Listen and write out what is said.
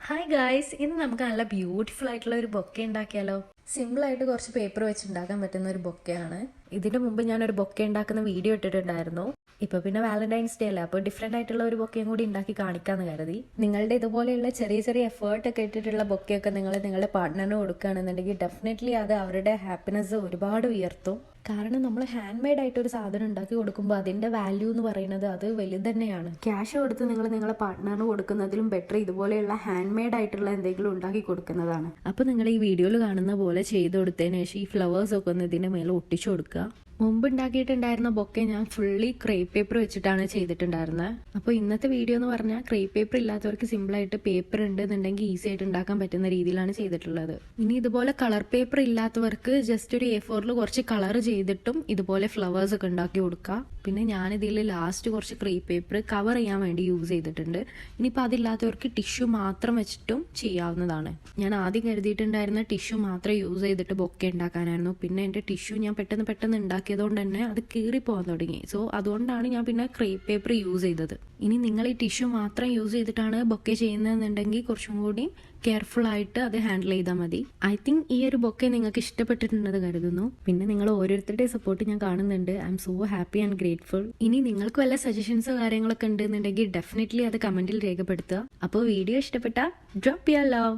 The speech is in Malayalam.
ഹായ് ഗായ്സ്, ഇന്ന് നമുക്ക് നല്ല ബ്യൂട്ടിഫുൾ ആയിട്ടുള്ള ഒരു ബൊക്കെ ഉണ്ടാക്കിയാലോ. സിമ്പിൾ ആയിട്ട് കുറച്ച് പേപ്പർ വെച്ച് ഉണ്ടാക്കാൻ പറ്റുന്ന ഒരു ബൊക്കെയാണ്. ഇതിനു മുമ്പ് ഞാനൊരു ബൊക്കെ ഉണ്ടാക്കുന്ന വീഡിയോ ഇട്ടിട്ടുണ്ടായിരുന്നു. ഇപ്പൊ പിന്നെ വാലന്റൈൻസ് ഡേ അല്ലേ, അപ്പോൾ ഡിഫറെന്റ് ആയിട്ടുള്ള ഒരു ബൊക്കയും കൂടി ഉണ്ടാക്കി കാണിക്കാന്ന് കരുതി. നിങ്ങളുടെ ഇതുപോലെയുള്ള ചെറിയ ചെറിയ എഫേർട്ട് ഒക്കെ ഇട്ടിട്ടുള്ള ബൊക്കെയൊക്കെ നിങ്ങൾ നിങ്ങളുടെ പാർട്ട്ണറിന് കൊടുക്കുകയാണെന്നുണ്ടെങ്കിൽ ഡെഫിനറ്റ്ലി അത് അവരുടെ ഹാപ്പിനെസ് ഒരുപാട് ഉയർത്തും. കാരണം നമ്മൾ ഹാൻഡ് മെയ്ഡ് ആയിട്ട് ഒരു സാധനം ഉണ്ടാക്കി കൊടുക്കുമ്പോൾ അതിന്റെ വാല്യൂ എന്ന് പറയുന്നത് അത് വലുത് തന്നെയാണ്. ക്യാഷ് കൊടുത്ത് നിങ്ങൾ നിങ്ങളുടെ പാർട്ട്ണറിന് കൊടുക്കുന്നതിലും ബെറ്റർ ഇതുപോലെയുള്ള ഹാൻഡ് മെയ്ഡ് ആയിട്ടുള്ള എന്തെങ്കിലും ഉണ്ടാക്കി കൊടുക്കുന്നതാണ്. അപ്പോൾ നിങ്ങൾ ഈ വീഡിയോയിൽ കാണുന്ന പോലെ ചെയ്ത് കൊടുത്തതിന് ശേഷം ഈ ഫ്ലവേഴ്സ് ഒക്കെ ഒന്ന് ഇതിന്റെ മേലെ ഒട്ടിച്ചു കൊടുക്കുക. മുമ്പ് ഉണ്ടാക്കിയിട്ടുണ്ടായിരുന്ന ബൊക്കെ ഞാൻ ഫുള്ളി ക്രേപ്പ് പേപ്പർ വെച്ചിട്ടാണ് ചെയ്തിട്ടുണ്ടായിരുന്നത്. അപ്പോൾ ഇന്നത്തെ വീഡിയോ എന്ന് പറഞ്ഞാൽ ക്രേപ്പ് പേപ്പർ ഇല്ലാത്തവർക്ക് സിമ്പിളായിട്ട് പേപ്പർ ഉണ്ടെന്നുണ്ടെങ്കിൽ ഈസി ആയിട്ട് ഉണ്ടാക്കാൻ പറ്റുന്ന രീതിയിലാണ് ചെയ്തിട്ടുള്ളത്. ഇനി ഇതുപോലെ കളർ പേപ്പർ ഇല്ലാത്തവർക്ക് ജസ്റ്റ് ഒരു A4 കുറച്ച് കളർ ചെയ്തിട്ടും ഇതുപോലെ ഫ്ലവേഴ്സ് ഒക്കെ ഉണ്ടാക്കി കൊടുക്കുക. പിന്നെ ഞാനിതിൽ ലാസ്റ്റ് കുറച്ച് ക്രേപ്പ് പേപ്പർ കവർ ചെയ്യാൻ വേണ്ടി യൂസ് ചെയ്തിട്ടുണ്ട്. ഇനിയിപ്പോൾ അതില്ലാത്തവർക്ക് ടിഷ്യൂ മാത്രം വെച്ചിട്ടും ചെയ്യാവുന്നതാണ്. ഞാൻ ആദ്യം കരുതിയിട്ടുണ്ടായിരുന്ന ടിഷ്യൂ മാത്രം യൂസ് ചെയ്തിട്ട് ബൊക്കെ ഉണ്ടാക്കാനായിരുന്നു. പിന്നെ എൻ്റെ ടിഷ്യൂ ഞാൻ പെട്ടെന്ന് ഉണ്ടാക്കിയതുകൊണ്ട് തന്നെ അത് കീറിപ്പോകാൻ തുടങ്ങി. സോ അതുകൊണ്ടാണ് ഞാൻ പിന്നെ ക്രേപ്പ് പേപ്പർ യൂസ് ചെയ്തത്. ഇനി നിങ്ങൾ ഈ ടിഷ്യൂ മാത്രം യൂസ് ചെയ്തിട്ടാണ് ബൊക്കെ ചെയ്യുന്നതെന്നുണ്ടെങ്കിൽ കുറച്ചും കൂടി കെയർഫുൾ ആയിട്ട് അത് ഹാൻഡിൽ ചെയ്താൽ മതി. ഐ തിങ്ക് ഈ ഒരു ബൊക്കെ നിങ്ങൾക്ക് ഇഷ്ടപ്പെട്ടിട്ടുണ്ടെന്ന് കരുതുന്നു. പിന്നെ നിങ്ങൾ ഓരോരുത്തരുടെ സപ്പോർട്ട് ഞാൻ കാണുന്നുണ്ട്. I M so happy and grateful. ഇനി നിങ്ങൾക്ക് വല്ല സജഷൻസോ കാര്യങ്ങളൊക്കെ ഉണ്ടെന്നുണ്ടെങ്കിൽ ഡെഫിനറ്റ്ലി അത് കമന്റിൽ രേഖപ്പെടുത്തുക. അപ്പോൾ വീഡിയോ ഇഷ്ടപ്പെട്ട ഡ്രോപ്പ് യുവർ ലവ്.